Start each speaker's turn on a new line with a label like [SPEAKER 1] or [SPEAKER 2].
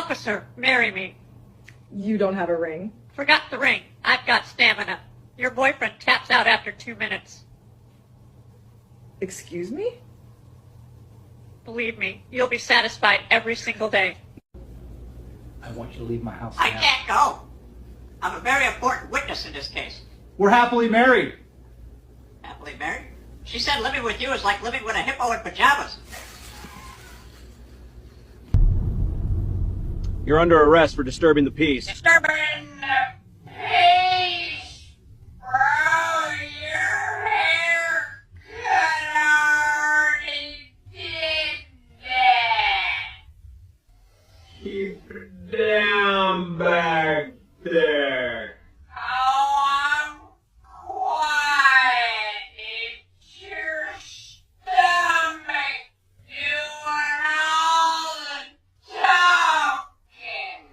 [SPEAKER 1] Officer, marry me.
[SPEAKER 2] You don't have a ring.
[SPEAKER 1] Forgot the ring. I've got stamina. Your boyfriend taps out after 2 minutes.
[SPEAKER 2] Excuse me?
[SPEAKER 1] Believe me, you'll be satisfied every single day.
[SPEAKER 3] I want you to leave my house
[SPEAKER 4] I
[SPEAKER 3] now.
[SPEAKER 4] can't go. I'm a very important witness in this case.
[SPEAKER 3] We're happily married.
[SPEAKER 4] Happily married? She said living with you is like living with a hippo in pajamas.
[SPEAKER 5] You're under arrest for disturbing the peace.
[SPEAKER 4] Disturbing the peace. Bro, your hair could already did that.
[SPEAKER 5] Keep it down back there.
[SPEAKER 4] Oh, I'm quiet. It's your stomach doing all the talking.